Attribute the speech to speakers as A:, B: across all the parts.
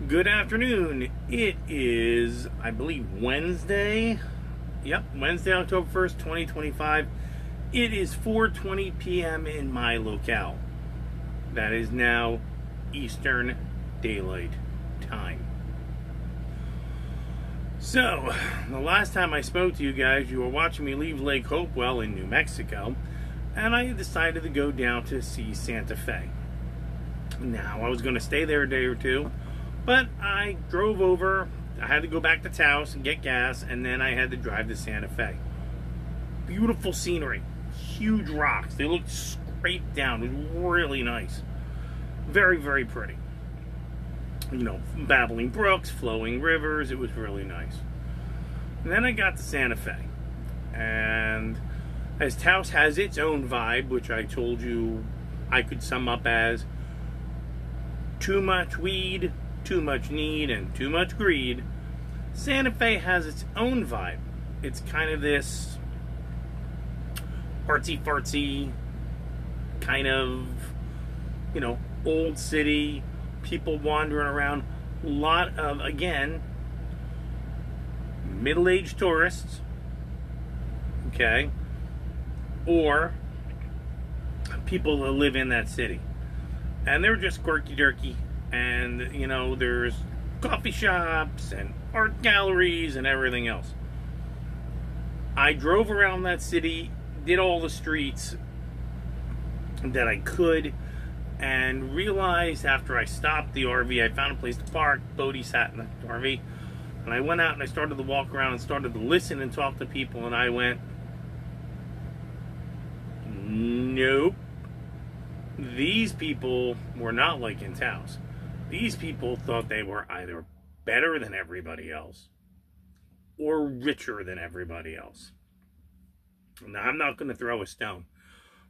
A: Good afternoon. It is, I believe, Wednesday. Yep, Wednesday, October 1st, 2025. It is 4:20 p.m. in my locale. That is now Eastern Daylight Time. So, the last time I spoke to you guys, you were watching me leave Lake Hopewell in New Mexico, and I decided to go down to see Santa Fe. Now, I was going to stay there a day or two, but I drove over. I had to go back to Taos and get gas, and then I had to drive to Santa Fe. Beautiful scenery, huge rocks. They looked scraped down. It was really nice. Very, very pretty. You know, babbling brooks, flowing rivers. It was really nice. And then I got to Santa Fe. And as Taos has its own vibe, which I told you I could sum up as too much weed, too much need, and too much greed, Santa Fe has its own vibe. It's kind of this artsy-fartsy kind of, you know, old city, people wandering around. A lot of, again, middle-aged tourists, okay, or people that live in that city. And they're just quirky-dirky. And, you know, there's coffee shops and art galleries and everything else. I drove around that city, did all the streets that I could, and realized after I stopped the RV, I found a place to park. Bodie sat in the RV, and I went out and I started to walk around and started to listen and talk to people, and I went, nope. These people were not like in Taos. These people thought they were either better than everybody else or richer than everybody else. Now, I'm not going to throw a stone.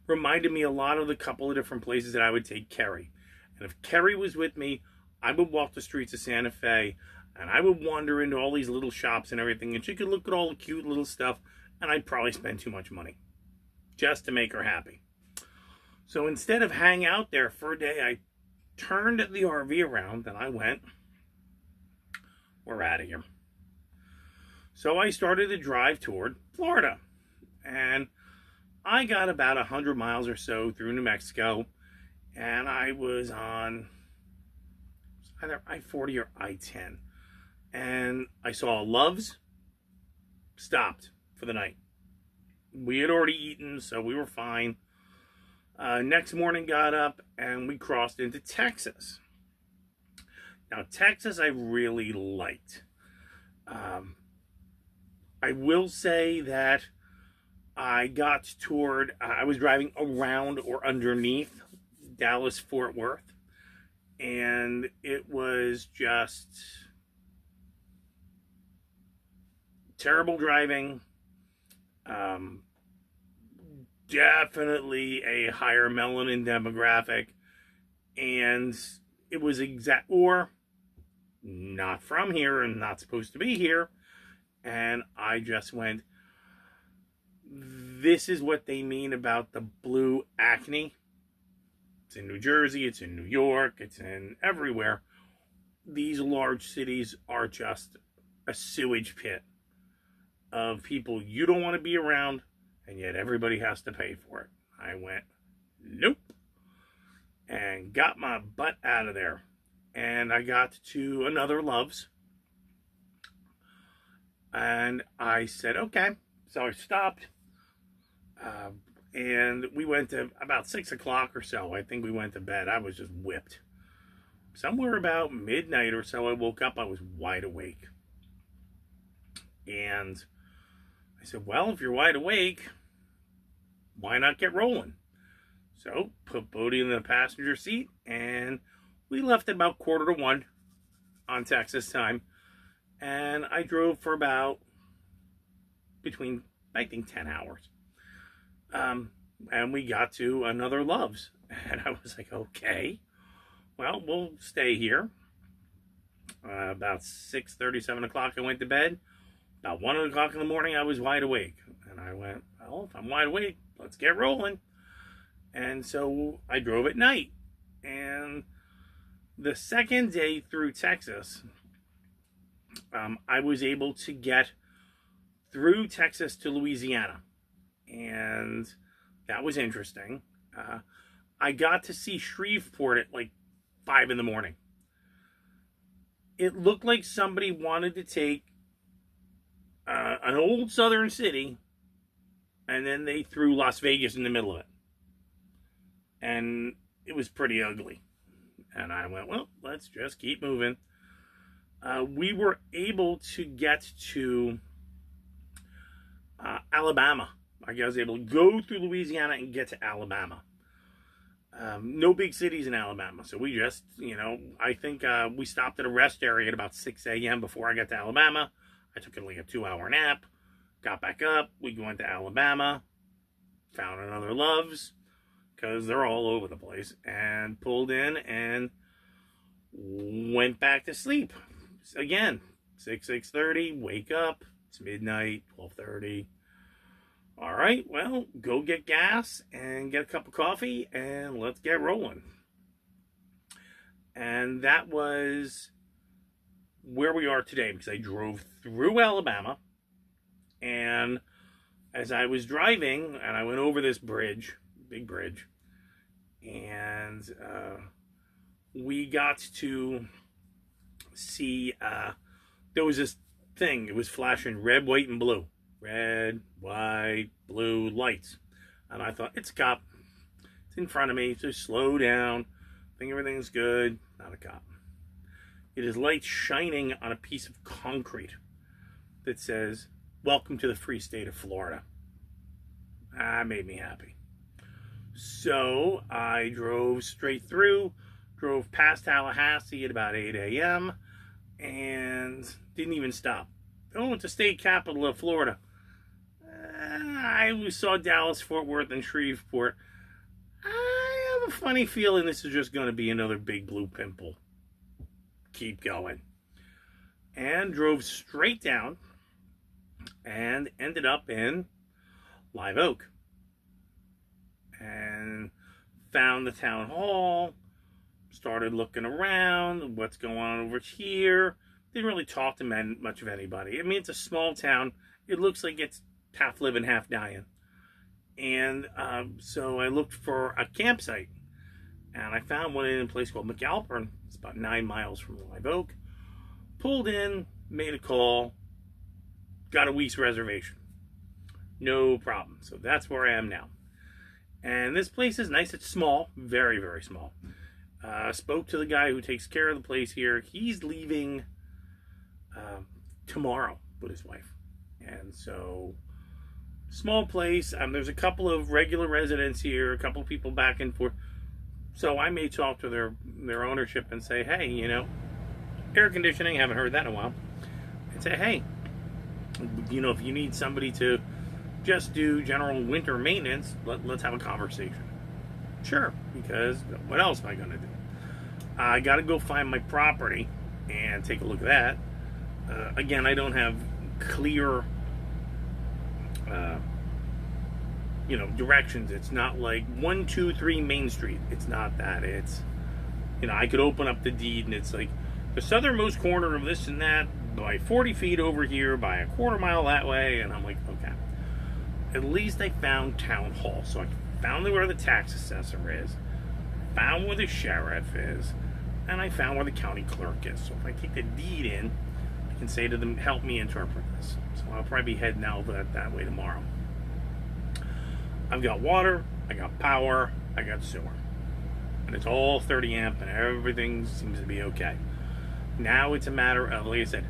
A: Reminded me a lot of the couple of different places that I would take Kerry. And if Kerry was with me, I would walk the streets of Santa Fe and I would wander into all these little shops and everything, and she could look at all the cute little stuff, and I'd probably spend too much money just to make her happy. So instead of hang out there for a day, I turned the RV around and I went, we're out of here. So I started to drive toward Florida. And I got about 100 miles or so through New Mexico. And I was on either I-40 or I-10. And I saw Love's, stopped for the night. We had already eaten, so we were fine. Next morning got up and we crossed into Texas. Now, Texas I really liked. I will say that I got toward, I was driving around or underneath Dallas-Fort Worth, and it was just terrible driving. Definitely a higher melanin demographic, and it was or not from here and not supposed to be here. And I just went, this is what they mean about the blue acne. It's in New Jersey, it's in New York, it's in everywhere. These large cities are just a sewage pit of people you don't want to be around, and yet everybody has to pay for it. I went, nope. And got my butt out of there. And I got to another Love's. And I said, okay. So I stopped. And we went to about 6 o'clock or so. I think we went to bed. I was just whipped. Somewhere about midnight or so, I woke up. I was wide awake. And I said, well, if you're wide awake, why not get rolling? So, put Bodie in the passenger seat, and we left at about 1:45 on Texas time. And I drove for about between, I think, 10 hours. And we got to another Love's. And I was like, okay, well, we'll stay here. About 6:30, 7 o'clock, I went to bed. About 1 o'clock in the morning, I was wide awake. And I went, well, if I'm wide awake, let's get rolling. And so I drove at night. And The second day through Texas, I was able to get through Texas to Louisiana, and that was interesting. I got to see Shreveport at like 5 in the morning. It looked like somebody wanted to take an old southern city, and then they threw Las Vegas in the middle of it. And it was pretty ugly. And I went, well, let's just keep moving. We were able to get to Alabama. I was able to go through Louisiana and get to Alabama. No big cities in Alabama. So we just, I think we stopped at a rest area at about 6 a.m. before I got to Alabama. I took like a 2-hour nap, got back up. We went to Alabama, found another Love's, because they're all over the place, and pulled in and went back to sleep. Again, 6:30, wake up. It's midnight, 12:30. All right, well, go get gas and get a cup of coffee, and let's get rolling. And that was where we are today, because I drove through Alabama, and as I was driving, and I went over this bridge, big bridge, and we got to see, there was this thing, it was flashing red, white, and blue. Red, white, blue lights. And I thought, it's a cop. It's in front of me, so slow down. I think everything's good. Not a cop. It is light shining on a piece of concrete that says, "Welcome to the free state of Florida." That made me happy. So I drove straight through, drove past Tallahassee at about 8 a.m. and didn't even stop. Oh, it's the state capital of Florida. I saw Dallas, Fort Worth, and Shreveport. I have a funny feeling this is just going to be another big blue pimple. Keep going. And drove straight down and ended up in Live Oak. And found the town hall, started looking around, what's going on over here. Didn't really talk to much of anybody. I mean, it's a small town. It looks like it's half living, half dying. And so I looked for a campsite. And I found one in a place called McAlpin. It's about 9 miles from Live Oak. Pulled in, made a call, got a week's reservation. No problem. So that's where I am now. And this place is nice. It's small. Very, very small. Spoke to the guy who takes care of the place here. He's leaving tomorrow with his wife. And so, small place. There's a couple of regular residents here, a couple of people back and forth. So I may talk to their ownership and say, hey, air conditioning, haven't heard that in a while. And say, hey, if you need somebody to just do general winter maintenance, let's have a conversation. Sure, because what else am I going to do? I got to go find my property and take a look at that. Again, I don't have clear, directions. It's not like 123 Main Street. It's not that. It's, I could open up the deed and it's like the southernmost corner of this and that by 40 feet over here by a quarter mile that way. And I'm like, okay. At least I found town hall. So I found where the tax assessor is, found where the sheriff is, and I found where the county clerk is. So if I take the deed in, I can say to them, help me interpret this. So I'll probably be heading out that way tomorrow. I've got water, I got power, I got sewer. And it's all 30 amp and everything seems to be okay. Now it's a matter of, like I said,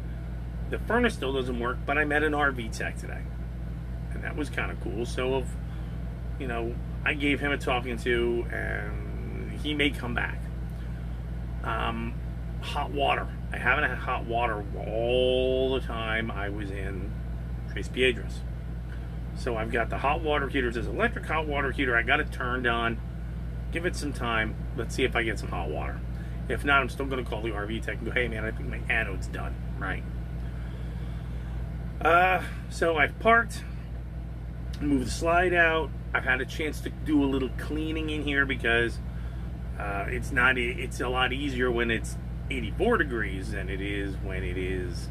A: the furnace still doesn't work, but I met an RV tech today. And that was kind of cool. So I gave him a talking to, and he may come back. Hot water. I haven't had hot water all the time I was in Tres Piedras. So I've got the hot water heater. There's an electric hot water heater. I got it turned on. Give it some time. Let's see if I get some hot water. If not, I'm still going to call the RV tech and go, hey man, I think my anode's done. Right. So I've parked. Move the slide out. I've had a chance to do a little cleaning in here because It's not. It's a lot easier when it's 84 degrees than it is when it is,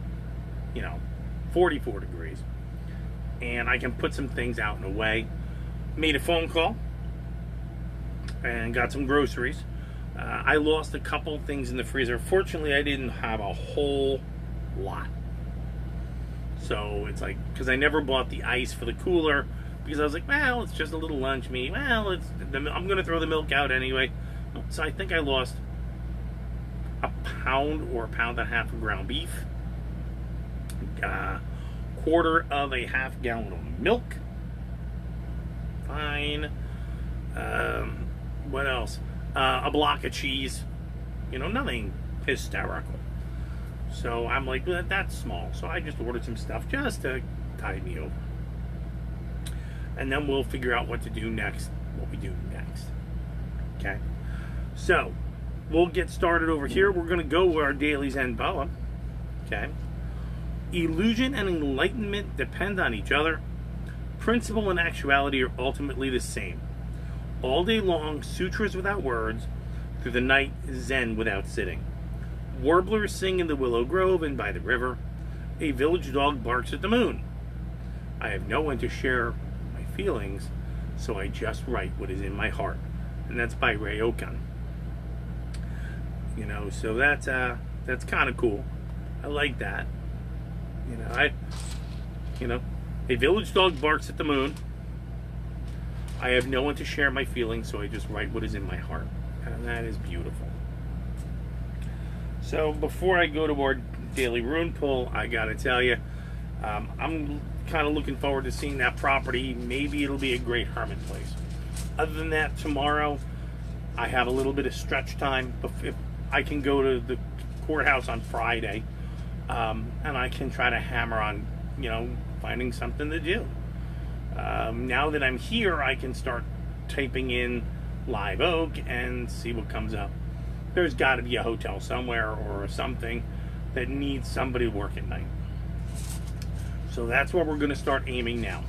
A: 44 degrees. And I can put some things out and away. Made a phone call and got some groceries. I lost a couple things in the freezer. Fortunately, I didn't have a whole lot. So it's like, because I never bought the ice for the cooler, because I was like, well, it's just a little lunch meat. Well, I'm going to throw the milk out anyway. So I think I lost a pound or a pound and a half of ground beef, quarter of a half gallon of milk. Fine. What else? A block of cheese. Nothing hysterical. So I'm like, well, that's small. So I just ordered some stuff just to tide me over. And then we'll figure out what we do next. Okay? So, we'll get started over here. We're going to go with our daily Zen poem. Okay? Illusion and enlightenment depend on each other. Principle and actuality are ultimately the same. All day long, sutras without words. Through the night, Zen without sitting. Warblers sing in the willow grove and by the river. A village dog barks at the moon. I have no one to share my feelings, so I just write what is in my heart. And that's by Ray Okan. So that's kind of cool. I like that. A village dog barks at the moon. I have no one to share my feelings, so I just write what is in my heart. And that is beautiful. So before I go to our daily rune pull, I gotta tell you, I'm kind of looking forward to seeing that property. Maybe it'll be a great hermit place. Other than that, tomorrow I have a little bit of stretch time. If I can go to the courthouse on Friday, and I can try to hammer on, finding something to do. Now that I'm here, I can start typing in Live Oak and see what comes up. There's got to be a hotel somewhere or something that needs somebody to work at night. So that's where we're going to start aiming now.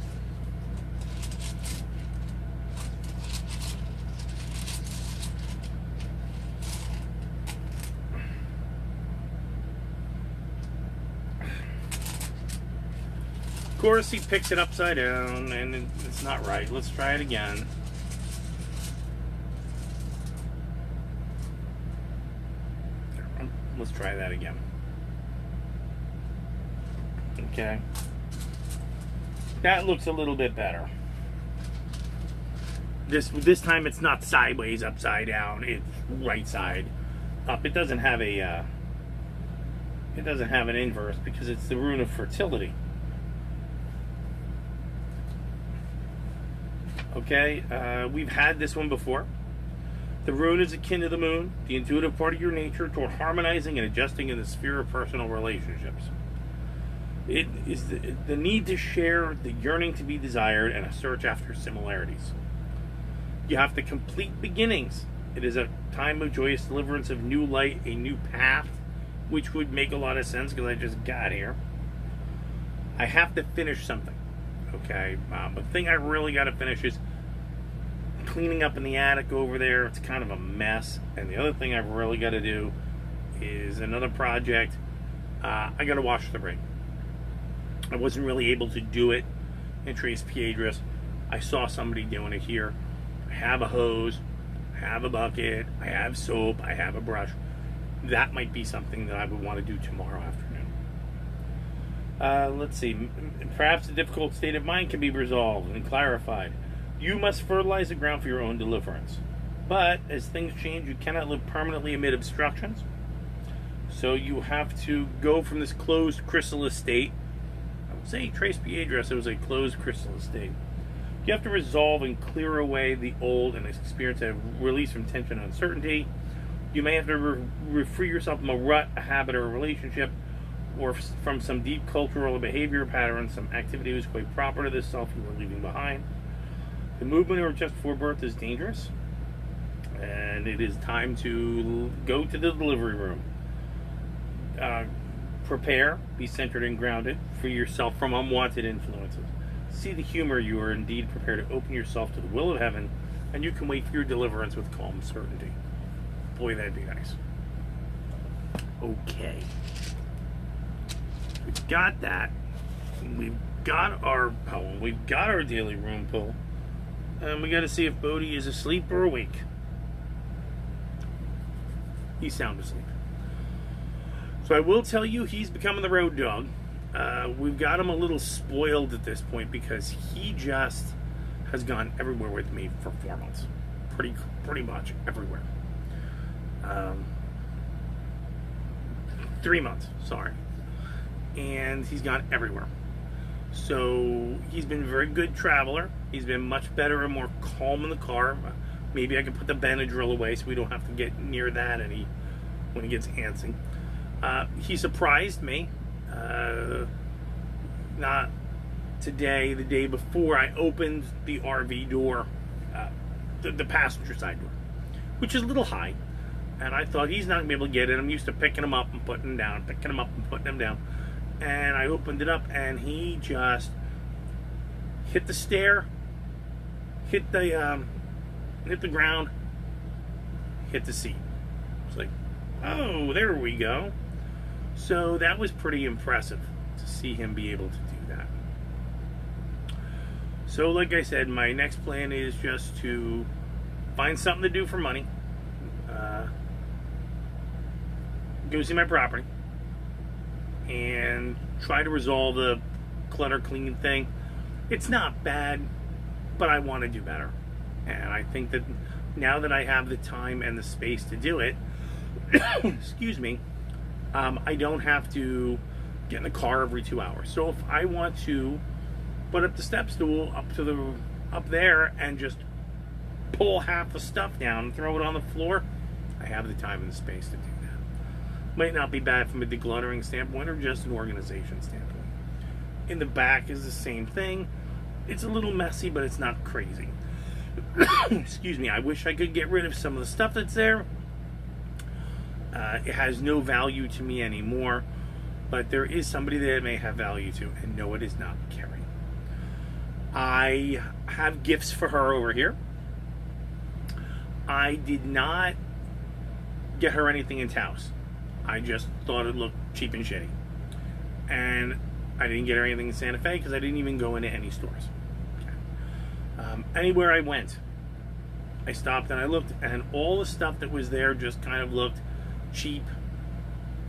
A: Of course, he picks it upside down, and it's not right. Let's try it again. Let's try that again. Okay. That looks a little bit better. This time it's not sideways upside down. It's right side up. It doesn't have an inverse because it's the rune of fertility. Okay, we've had this one before. The rune is akin to the moon, the intuitive part of your nature toward harmonizing and adjusting in the sphere of personal relationships. It is the need to share, the yearning to be desired, and a search after similarities. You have to complete beginnings. It is a time of joyous deliverance of new light, a new path, which would make a lot of sense because I just got here. I have to finish something. Okay, the thing I really got to finish is cleaning up in the attic over there. It's kind of a mess. And the other thing I've really got to do is another project. I got to wash the rig. I wasn't really able to do it in Tres Piedras. I saw somebody doing it here. I have a hose, I have a bucket, I have soap, I have a brush. That might be something that I would want to do tomorrow afternoon. Let's see. Perhaps the difficult state of mind can be resolved and clarified. You must fertilize the ground for your own deliverance. But as things change, you cannot live permanently amid obstructions. So you have to go from this closed chrysalis state. I would say Tres Piedras, it was a closed chrysalis state. You have to resolve and clear away the old and experience a release from tension and uncertainty. You may have to free yourself from a rut, a habit, or a relationship, or from some deep cultural or behavior pattern, some activity was quite proper to this self you were leaving behind. The movement or just before birth is dangerous, and it is time to go to the delivery room. Prepare, be centered and grounded, free yourself from unwanted influences. See the humor. You are indeed prepared to open yourself to the will of heaven, and you can wait for your deliverance with calm certainty. boy, that'd be nice. Okay. We've got that. We've got our daily room pull. And we got to see if Bodie is asleep or awake. He's sound asleep. So I will tell you, he's becoming the road dog. We've got him a little spoiled at this point because he just has gone everywhere with me for 4 months. Pretty much everywhere. 3 months, sorry. And he's gone everywhere. So he's been a very good traveler. He's been much better and more calm in the car. Maybe I can put the Benadryl away so we don't have to get near that when he gets antsy. He surprised me. Not today, the day before, I opened the RV door, the passenger side door, which is a little high. And I thought he's not going to be able to get in. I'm used to picking him up and putting him down, picking him up and putting him down. And I opened it up, and he just hit the stair, hit the ground, hit the seat. It's like, oh, there we go. So that was pretty impressive to see him be able to do that. So like I said, my next plan is just to find something to do for money. Go see my property and try to resolve the clutter cleaning thing. It's not bad, but I want to do better. And I think that now that I have the time and the space to do it, excuse me, I don't have to get in the car every 2 hours. So if I want to put up the step stool up there and just pull half the stuff down and throw it on the floor, I have the time and the space to do that. Might not be bad from a decluttering standpoint or just an organization standpoint. In the back is the same thing. It's a little messy, but it's not crazy. Excuse me, I wish I could get rid of some of the stuff that's there. It has no value to me anymore, but there is somebody that it may have value to, and no, it is not Carrie. I have gifts for her over here. I did not get her anything in Taos. I just thought it looked cheap and shitty. And I didn't get her anything in Santa Fe because I didn't even go into any stores. Okay. Anywhere I went, I stopped and I looked, and all the stuff that was there just kind of looked cheap,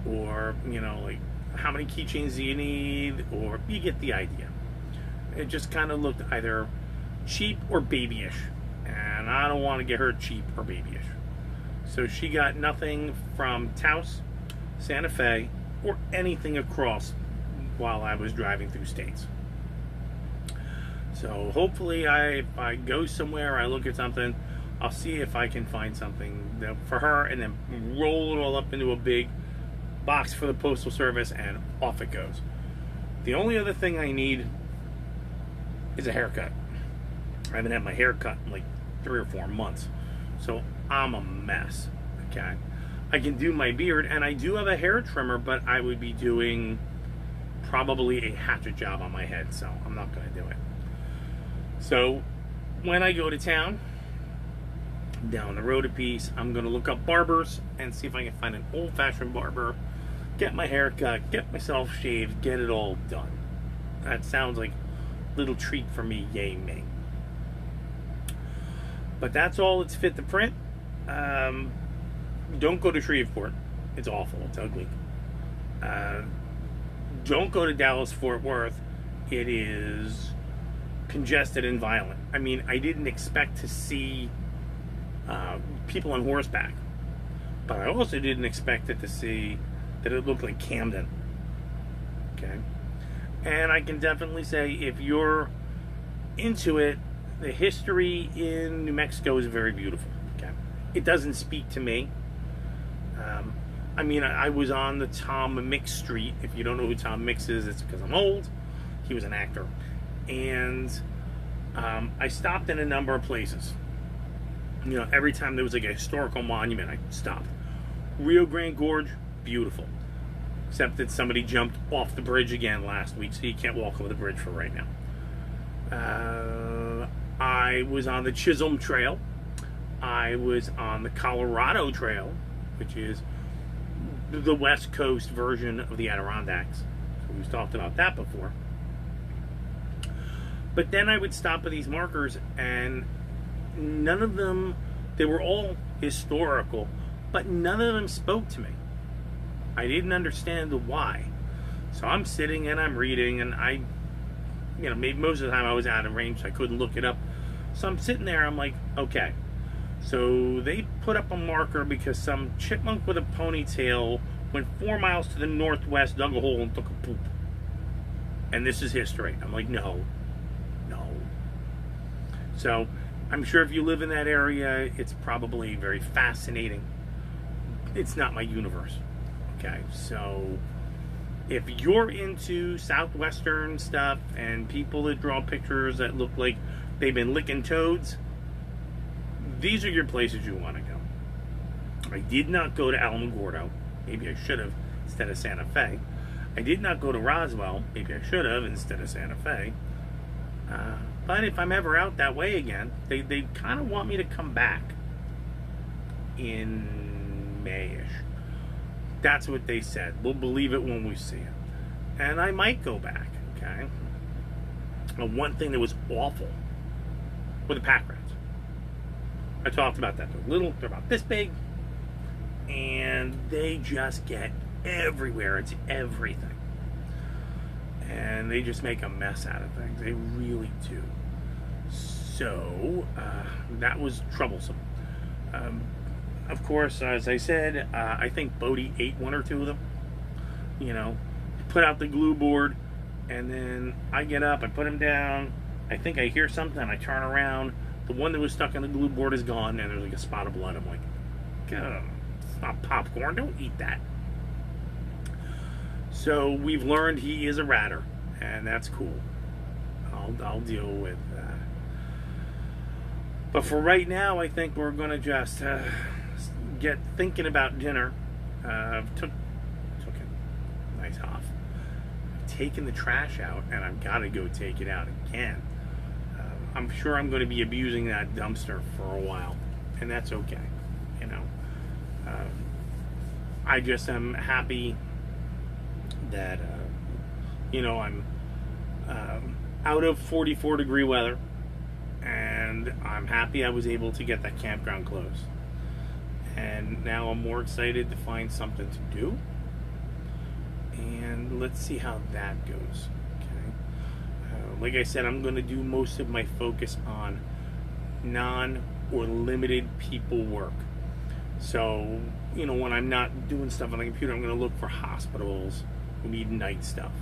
A: or, like, how many keychains do you need, or you get the idea. It just kind of looked either cheap or babyish, and I don't want to get her cheap or babyish. So she got nothing from Taos, Santa Fe, or anything across while I was driving through states. So hopefully if I go somewhere, I look at something, I'll see if I can find something for her, and then roll it all up into a big box for the Postal Service, and off it goes. The only other thing I need is a haircut. I haven't had my hair cut in like 3 or 4 months. So I'm a mess. Okay. I can do my beard, and I do have a hair trimmer, but I would be doing probably a hatchet job on my head, so I'm not going to do it. So when I go to town, down the road a piece, I'm going to look up barbers and see if I can find an old-fashioned barber, get my hair cut, get myself shaved, get it all done. That sounds like a little treat for me, yay me. But that's all it's fit to print. Don't go to Shreveport. It's awful. It's ugly. Don't go to Dallas-Fort Worth. It is congested and violent. I mean, I didn't expect to see people on horseback, but I also didn't expect to see that it looked like Camden. Okay? And I can definitely say, if you're into it, the history in New Mexico is very beautiful. Okay? It doesn't speak to me. I mean, I was on the Tom Mix Street. If you don't know who Tom Mix is, it's because I'm old. He was an actor. And I stopped in a number of places. Every time there was like a historical monument, I stopped. Rio Grande Gorge, beautiful. Except that somebody jumped off the bridge again last week, so you can't walk over the bridge for right now. I was on the Chisholm Trail. I was on the Colorado Trail. which is the West Coast version of the Adirondacks. So we've talked about that before. But then I would stop at these markers, and none of them, they were all historical, but none of them spoke to me. I didn't understand the why. So I'm sitting and I'm reading, and maybe most of the time I was out of range, so I couldn't look it up. So I'm sitting there, I'm like, okay. So they put up a marker because some chipmunk with a ponytail went 4 miles to the northwest, dug a hole, and took a poop. And this is history. I'm like, no. So I'm sure if you live in that area, it's probably very fascinating. It's not my universe. Okay, so if you're into southwestern stuff and people that draw pictures that look like they've been licking toads, these are your places you want to go. I did not go to Alamogordo. Maybe I should have instead of Santa Fe. I did not go to Roswell. Maybe I should have instead of Santa Fe. But if I'm ever out that way again, they kind of want me to come back in May-ish. That's what they said. We'll believe it when we see it. And I might go back, okay? But one thing that was awful were the pack rats. I talked about that. They're little, they're about this big, and they just get everywhere. It's everything. And they just make a mess out of things. They really do. So, that was troublesome. Of course, as I said, I think Bodie ate one or two of them. Put out the glue board, and then I get up, I put him down, I think I hear something, I turn around, the one that was stuck on the glue board is gone, and there's like a spot of blood. I'm like, it's not popcorn, don't eat that. So we've learned he is a ratter, and that's cool. I'll deal with that. But for right now, I think we're going to just get thinking about dinner. Took a nice off. Taking the trash out, and I've got to go take it out again. I'm sure I'm going to be abusing that dumpster for a while, and that's okay. I just am happy that I'm out of 44 degree weather, and I'm happy I was able to get that campground closed. And now I'm more excited to find something to do, and let's see how that goes. Okay, like I said, I'm going to do most of my focus on non or limited people work. So when I'm not doing stuff on the computer, I'm going to look for hospitals who need night stuff.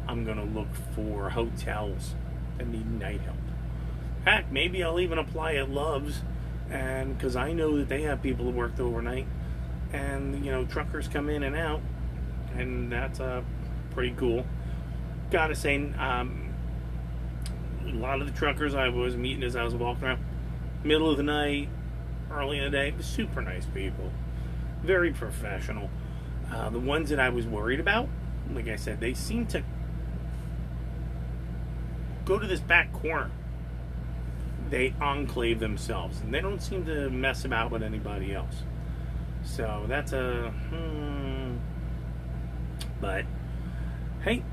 A: I'm going to look for hotels that need night help. Heck, maybe I'll even apply at Love's, and because I know that they have people who work overnight, and truckers come in and out, and that's pretty cool. Gotta say, a lot of the truckers I was meeting as I was walking around, middle of the night, early in the day, super nice people, very professional. The ones that I was worried about, like I said, they seem to go to this back corner. They enclave themselves, and they don't seem to mess about with anybody else. So that's but hey,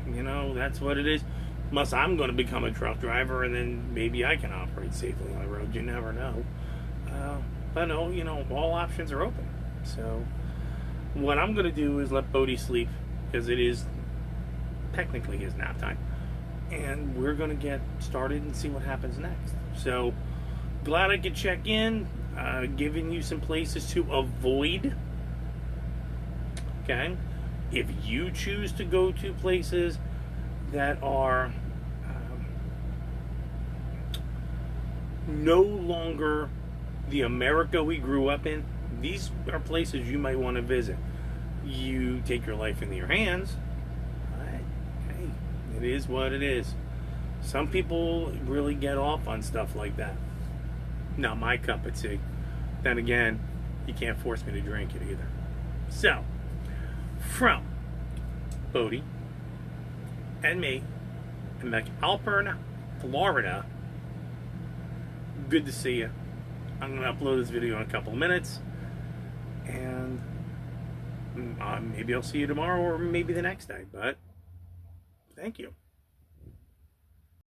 A: that's what it is. Unless I'm going to become a truck driver, and then maybe I can operate safely on the road. You never know. But no, all options are open. So what I'm going to do is let Bodie sleep, because it is technically his nap time. And we're going to get started and see what happens next. So, glad I could check in, giving you some places to avoid. Okay? If you choose to go to places that are no longer the America we grew up in, these are places you might want to visit. You take your life into your hands. It is what it is. Some people really get off on stuff like that. Not my cup of tea. Then again, you can't force me to drink it either. So, from Bodie and me in McAlpin, Florida, good to see you. I'm going to upload this video in a couple of minutes. And maybe I'll see you tomorrow or maybe the next day. But thank you.